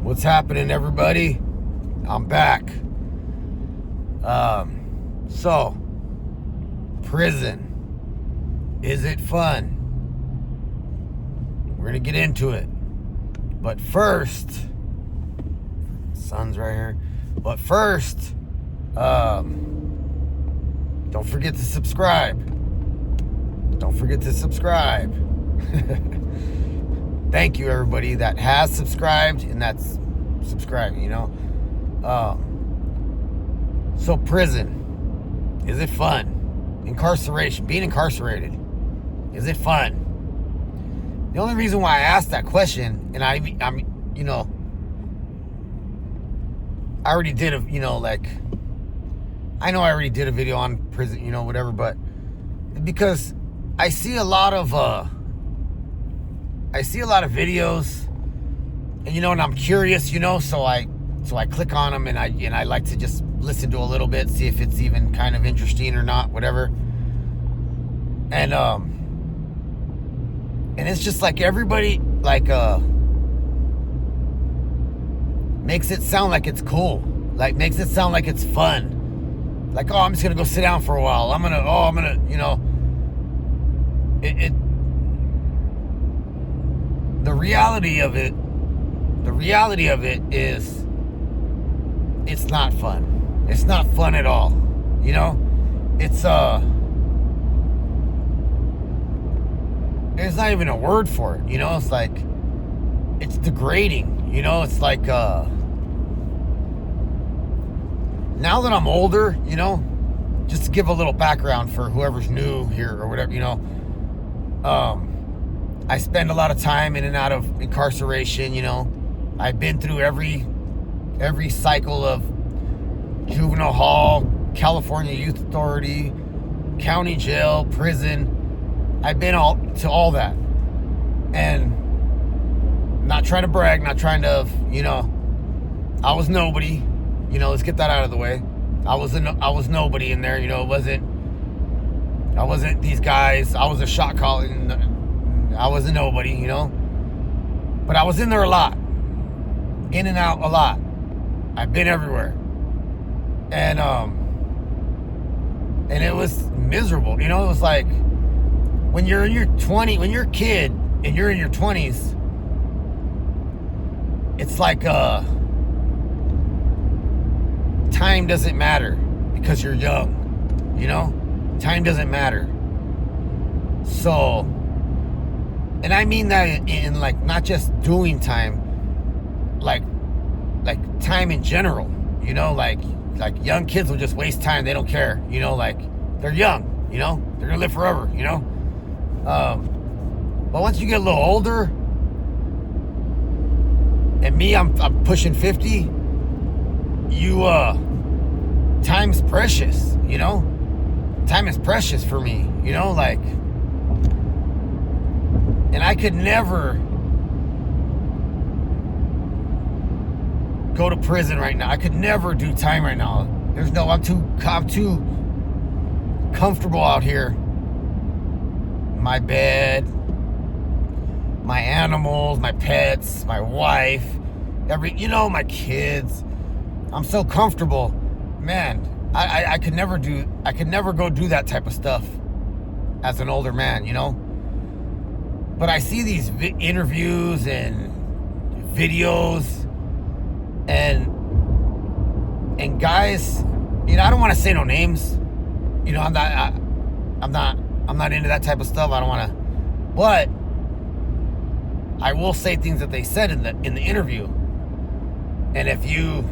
What's happening, everybody? I'm back. So, prison. Is it fun? We're gonna get into it. But first, sun's right here. But first, don't forget to subscribe. Don't forget to subscribe. Thank you, everybody that has subscribed and that's subscribing, So prison, is it fun? Incarceration, being incarcerated, is it fun? The only reason why I asked that question, and I already did I already did a video on prison, whatever, but because I see a lot of videos, and I'm curious, so I click on them, and I like to just listen to a little bit, see if it's even kind of interesting or not, whatever. And it's just like everybody makes it sound like it's cool, makes it sound like it's fun. Like, oh, I'm just gonna go sit down for a while. I'm gonna, The reality of it is it's not fun. It's not fun at all. It's there's not even a word for it. It's like, it's degrading. It's like now that I'm older, just to give a little background for whoever's new here or whatever, I spend a lot of time in and out of incarceration. I've been through every cycle of juvenile hall, California Youth Authority, county jail, prison. I've been to all that. And not trying to brag, not trying to, I was nobody. Let's get that out of the way. I was nobody in there. I wasn't these guys. I was a shot caller. I was a nobody, but I was in there a lot, in and out a lot. I've been everywhere, and it was miserable. It was like when you're in your 20s, when you're a kid and you're in your 20s, it's like time doesn't matter because you're young. Time doesn't matter. So. And I mean that in not just doing time, like time in general, like young kids will just waste time. They don't care, they're young, they're gonna live forever, but once you get a little older, and me, I'm pushing 50, time's precious, time is precious for me, and I could never go to prison right now. I could never do time right now. I'm too comfortable out here. My bed, my animals, my pets, my wife, my kids. I'm so comfortable. Man, I could never go do that type of stuff as an older man, But I see these interviews and videos and guys, I don't want to say no names. I'm not into that type of stuff. I don't want to, but I will say things that they said in the interview. And if you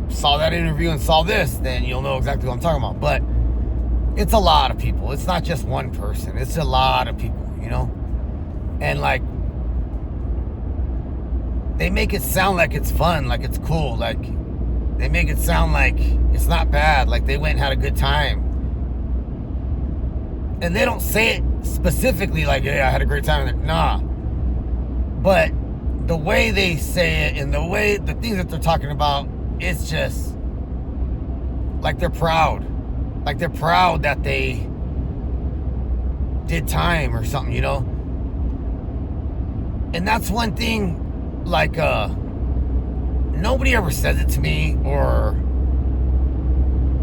saw that interview and saw this, then you'll know exactly what I'm talking about. But it's a lot of people. It's not just one person. It's a lot of people, And they make it sound like it's fun, like it's cool, they make it sound like it's not bad, like they went and had a good time. And they don't say it specifically like, yeah, I had a great time. Nah. But the way they say it and the things that they're talking about, it's just like they're proud. Like they're proud that they did time or something, And that's one thing, nobody ever says it to me, or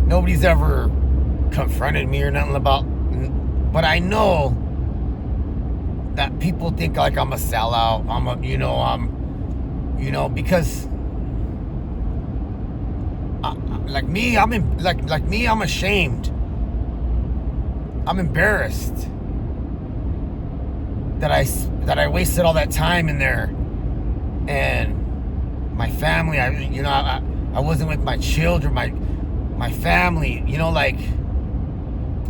nobody's ever confronted me or nothing about, but I know that people think like I'm a sellout. Because I'm ashamed. I'm embarrassed that I wasted all that time in there, and my family. I wasn't with my children, my family.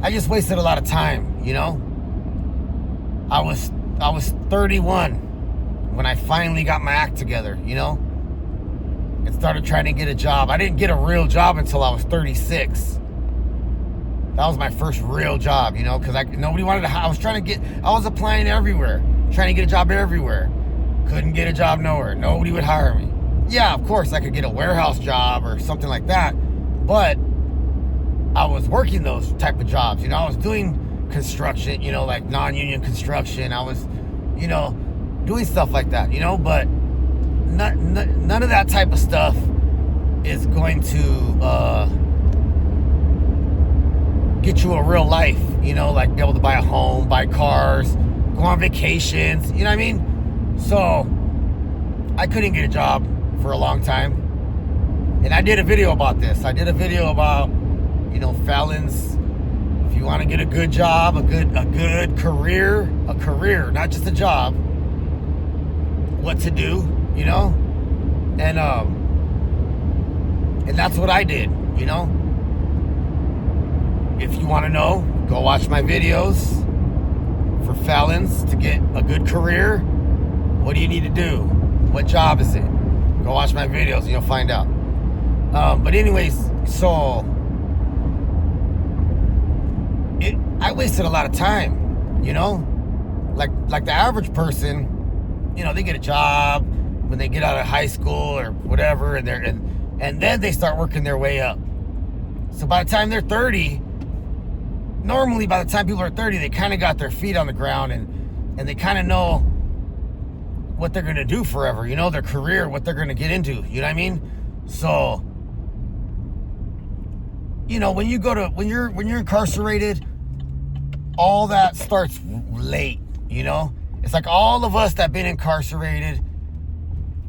I just wasted a lot of time. I was 31 when I finally got my act together. And started trying to get a job. I didn't get a real job until I was 36. That was my first real job, because nobody wanted to. I was applying everywhere, trying to get a job everywhere. Couldn't get a job nowhere. Nobody would hire me. Yeah, of course, I could get a warehouse job or something like that, but I was working those type of jobs. I was doing construction, like non-union construction. I was, doing stuff like that, but none of that type of stuff is going to get you a real life, like be able to buy a home, buy cars, go on vacations, you know what I mean? So I couldn't get a job for a long time. And I did a video about this. I did a video about, felons. If you want to get a good job, a good career, not just a job, what to do, and that's what I did, If you want to know, go watch my videos for felons to get a good career. What do you need to do? What job is it? Go watch my videos and you'll find out. But anyways, so I wasted a lot of time, like the average person, they get a job when they get out of high school or whatever, and then they start working their way up. So by the time they're 30, normally by the time people are 30, they kind of got their feet on the ground and they kind of know what they're going to do forever, their career, what they're going to get into, you know what I mean? So, when you're incarcerated, all that starts late, It's like all of us that been incarcerated,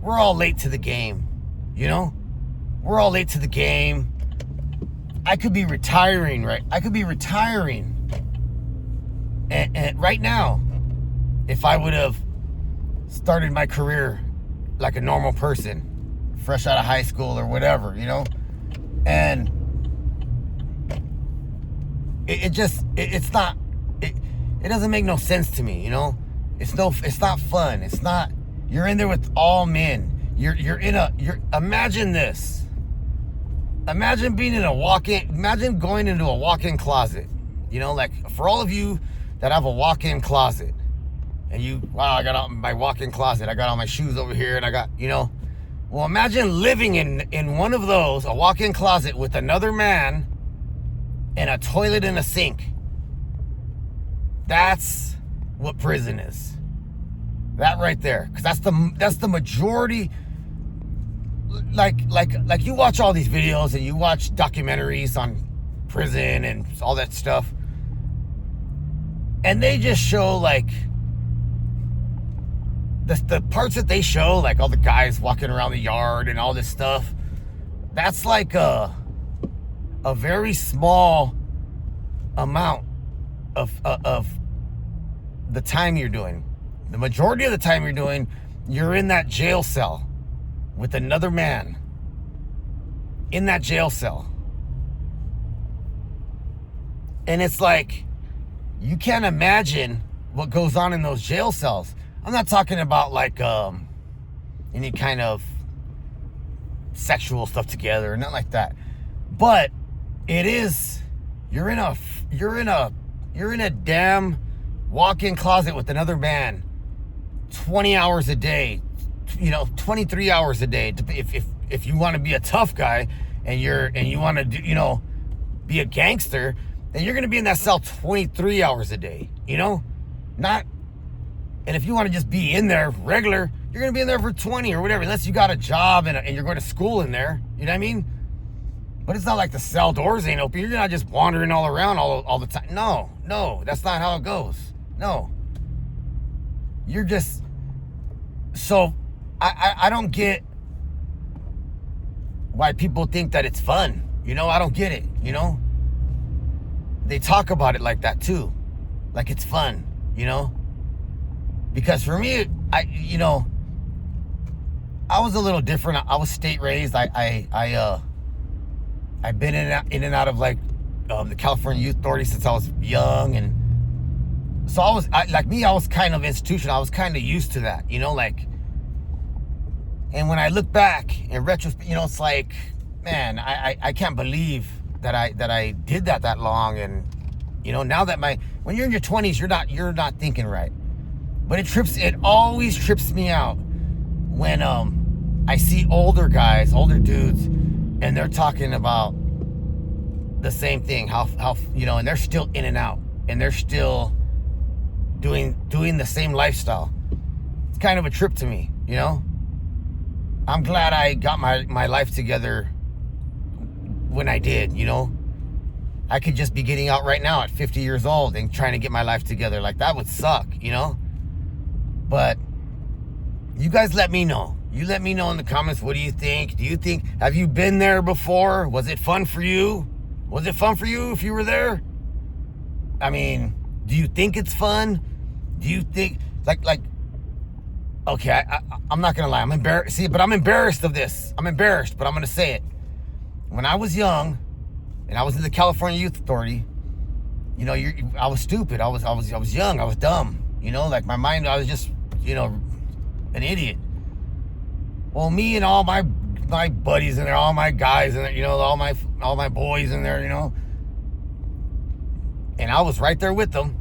we're all late to the game, We're all late to the game. I could be retiring, right? I could be retiring and right now if I would have started my career like a normal person, fresh out of high school or whatever, And it doesn't make no sense to me, It's not fun. It's not. You're in there with all men. Imagine this. Imagine being in imagine going into a walk-in closet. Like for all of you that have a walk-in closet and I got out my walk-in closet. I got all my shoes over here and I got, well, imagine living in one of those, a walk-in closet with another man and a toilet and a sink. That's what prison is. That right there. Because that's the majority. Like you watch all these videos and you watch documentaries on prison and all that stuff, and they just show like the parts that they show, like all the guys walking around the yard and all this stuff. That's like a very small amount of the time you're doing. The majority of the time you're in that jail cell with another man in that jail cell. And it's like, you can't imagine what goes on in those jail cells. I'm not talking about like any kind of sexual stuff together or nothing like that. But it is, you're in a damn walk-in closet with another man 20 hours a day, 23 hours a day. If you want to be a tough guy and you want to do, be a gangster, then you're going to be in that cell 23 hours a day, not. And if you want to just be in there regular, You're going to be in there for 20 or whatever, unless you got a job and you're going to school in there. You know what I mean? But it's not like the cell doors ain't open. You're not just wandering all around all the time. No, that's not how it goes. No. You're just... So, I don't get why people think that it's fun. You know, I don't get it, you know? They talk about it like that too. Like it's fun, you know? Because for me, I was a little different. I was state raised. I've been in and out of like the California Youth Authority since I was young, and so I was kind of institutional. I was kind of used to that, you know, like. And when I look back in retrospect, you know, it's like, man, I can't believe that I did that long, and you know, now that when you're in your 20s, you're not thinking right. But it always trips me out when I see older guys, older dudes, and they're talking about the same thing, how you know, and they're still in and out, and they're still doing the same lifestyle. It's kind of a trip to me, you know. I'm glad I got my life together when I did, you know. I could just be getting out right now at 50 years old and trying to get my life together. Like, that would suck, you know. But you guys let me know. You let me know in the comments, what do you think? Have you been there before? Was it fun for you? Was it fun for you if you were there? I mean, do you think it's fun? Do you think, like, okay, I'm not gonna lie, I'm embarrassed. See, but I'm embarrassed of this. I'm embarrassed, but I'm gonna say it. When I was young, and I was in the California Youth Authority, you know, I was stupid. I was young. I was dumb. You know, like my mind, I was just, you know, an idiot. Well, me and all my buddies in there, all my guys in there, you know, all my boys in there, you know, and I was right there with them.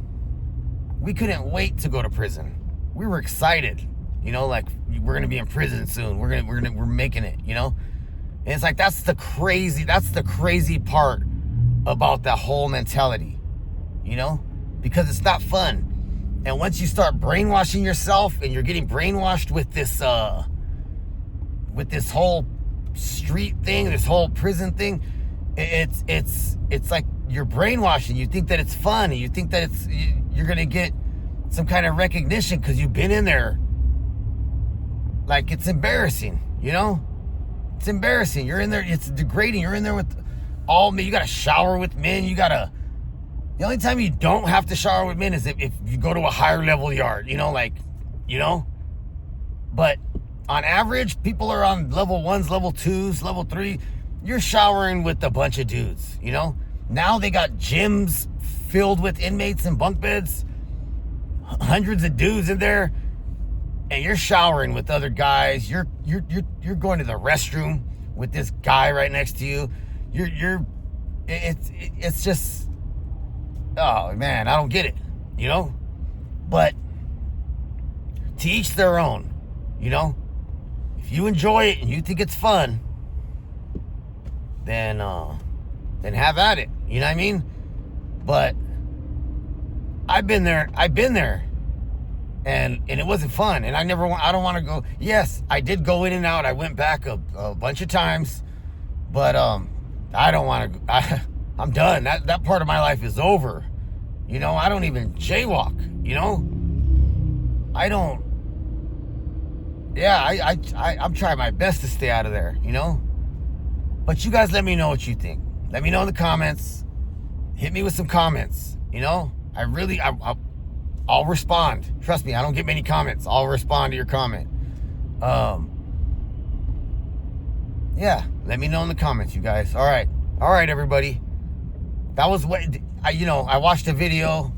We couldn't wait to go to prison. We were excited. You know, like, we're gonna be in prison soon. We're making it, you know? And it's like, that's the crazy part about that whole mentality, you know? Because it's not fun. And once you start brainwashing yourself, and you're getting brainwashed with this whole street thing, this whole prison thing, it's like you're brainwashing. You think that it's fun, and you think that you're gonna get some kind of recognition because you've been in there. Like, it's embarrassing, you know? It's embarrassing. You're in there, it's degrading. You're in there with all men. You gotta shower with men. The only time you don't have to shower with men is if you go to a higher level yard, you know, like, you know? But on average, people are on level 1s, level 2s, level 3. You're showering with a bunch of dudes, you know? Now they got gyms filled with inmates and bunk beds, hundreds of dudes in there. And you're showering with other guys. You're going to the restroom with this guy right next to you. It's just, oh man, I don't get it, you know? But to each their own, you know? If you enjoy it and you think it's fun, then have at it. You know what I mean? But I've been there. And it wasn't fun, and I don't want to go. Yes, I did go in and out. I went back a bunch of times, but I don't want to. I'm done. That part of my life is over. You know, I don't even jaywalk. You know, I don't. Yeah, I'm trying my best to stay out of there. You know, but you guys, let me know what you think. Let me know in the comments. Hit me with some comments. You know, I'll respond. Trust me, I don't get many comments. I'll respond to your comment. Yeah, let me know in the comments, you guys. All right, everybody. That was what I watched a video,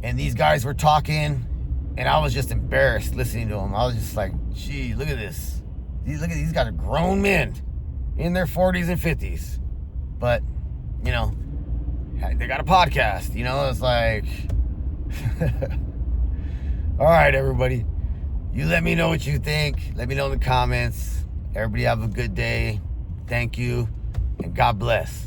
and these guys were talking, and I was just embarrassed listening to them. I was just like, gee, look at this. These guys are grown men in their 40s and 50s, but you know, they got a podcast. You know, it's like. All right, everybody. You let me know what you think. Let me know in the comments. Everybody have a good day. Thank you, and God bless.